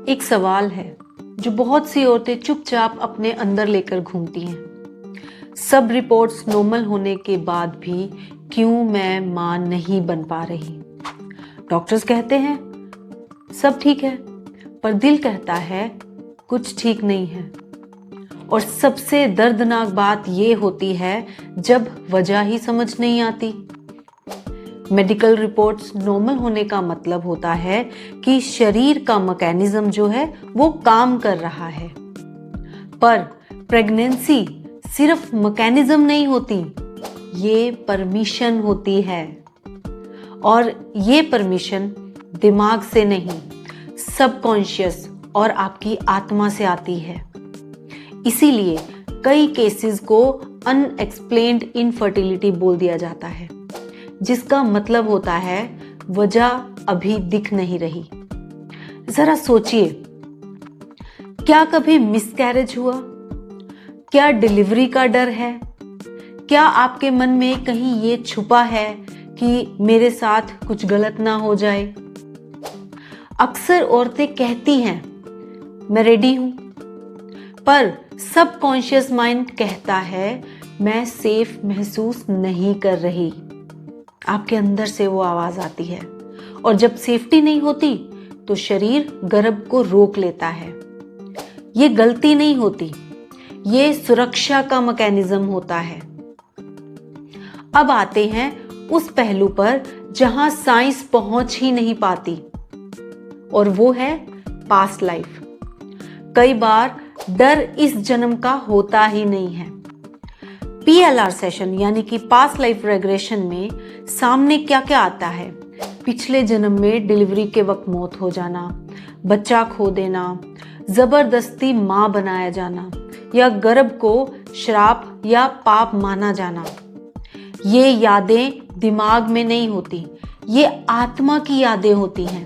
एक सवाल है जो बहुत सी औरतें चुपचाप अपने अंदर लेकर घूमती हैं। सब रिपोर्ट्स नॉर्मल होने के बाद भी क्यों मैं मां नहीं बन पा रही? डॉक्टर्स कहते हैं सब ठीक है, पर दिल कहता है कुछ ठीक नहीं है। और सबसे दर्दनाक बात ये होती है जब वजह ही समझ नहीं आती। मेडिकल रिपोर्ट्स नॉर्मल होने का मतलब होता है कि शरीर का मैकेनिज्म जो है वो काम कर रहा है। पर प्रेगनेंसी सिर्फ मैकेनिज्म नहीं होती, ये परमिशन होती है। और ये परमिशन दिमाग से नहीं, सबकॉन्शियस और आपकी आत्मा से आती है। इसीलिए कई केसेस को अनएक्सप्लेन्ड इनफर्टिलिटी बोल दिया जाता है, जिसका मतलब होता है वजह अभी दिख नहीं रही। जरा सोचिए, क्या कभी मिसकैरेज हुआ? क्या डिलीवरी का डर है? क्या आपके मन में कहीं ये छुपा है कि मेरे साथ कुछ गलत ना हो जाए? अक्सर औरतें कहती हैं मैं रेडी हूं, पर सबकॉन्शियस माइंड कहता है मैं सेफ महसूस नहीं कर रही। आपके अंदर से वो आवाज आती है, और जब सेफ्टी नहीं होती तो शरीर गर्भ को रोक लेता है। ये गलती नहीं होती, ये सुरक्षा का मैकेनिज्म होता है। अब आते हैं उस पहलू पर जहां साइंस पहुंच ही नहीं पाती, और वो है पास्ट लाइफ। कई बार डर इस जन्म का होता ही नहीं है। PLR सेशन यानी कि पास्ट लाइफ रेग्रेशन में सामने क्या क्या आता है? पिछले जन्म में डिलीवरी के वक्त मौत हो जाना, बच्चा खो देना, जबरदस्ती मां बनाया जाना, या गर्भ को श्राप या पाप माना जाना। ये यादें दिमाग में नहीं होती, ये आत्मा की यादें होती हैं।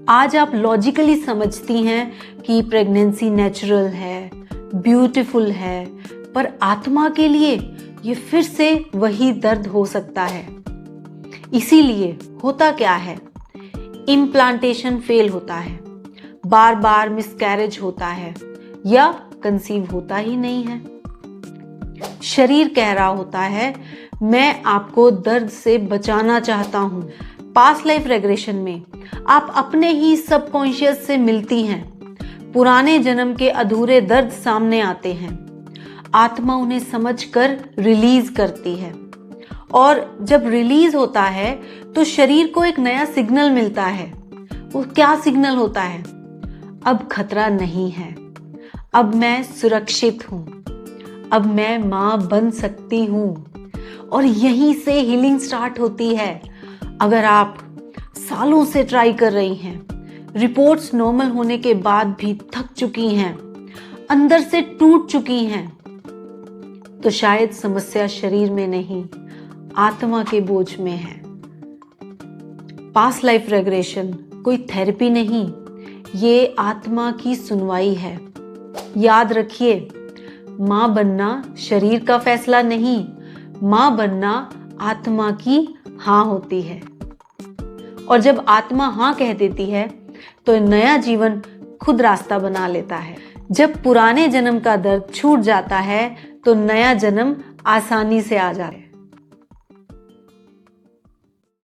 आज आप लॉजिकली समझती हैं कि प्रेगनेंसी नेचुरल है, ब्यूटीफुल है, पर आत्मा के लिए ये फिर से वही दर्द हो सकता है। इसीलिए होता क्या है, इम्प्लांटेशन फेल होता है, बार बार मिसकैरेज होता है, या कंसीव होता ही नहीं है। शरीर कह रहा होता है मैं आपको दर्द से बचाना चाहता हूं। पास्ट लाइफ रेग्रेशन में आप अपने ही सबकॉन्शियस से मिलती हैं। पुराने जन्म के अधूरे दर्द सामने आते हैं। आत्मा उन्हें समझकर रिलीज करती है, और जब रिलीज होता है तो शरीर को एक नया सिग्नल मिलता है। वो क्या सिग्नल होता है? अब खतरा नहीं है, अब मैं सुरक्षित हूं, अब मैं मां बन सकती हूं। और यहीं से हीलिंग स्टार्ट होती है। अगर आप सालों से ट्राई कर रही हैं, रिपोर्ट्स नॉर्मल होने के बाद भी थक चुकी हैं, अंदर से टूट चुकी हैं, तो शायद समस्या शरीर में नहीं, आत्मा के बोझ में है। पास्ट लाइफ रेग्रेशन कोई थेरेपी नहीं, ये आत्मा की सुनवाई है। याद रखिए, मां बनना शरीर का फैसला नहीं, मां बनना आत्मा की हां होती है। और जब आत्मा हां कह देती है तो नया जीवन खुद रास्ता बना लेता है। जब पुराने जन्म का दर्द छूट जाता है तो नया जन्म आसानी से आ जाता है।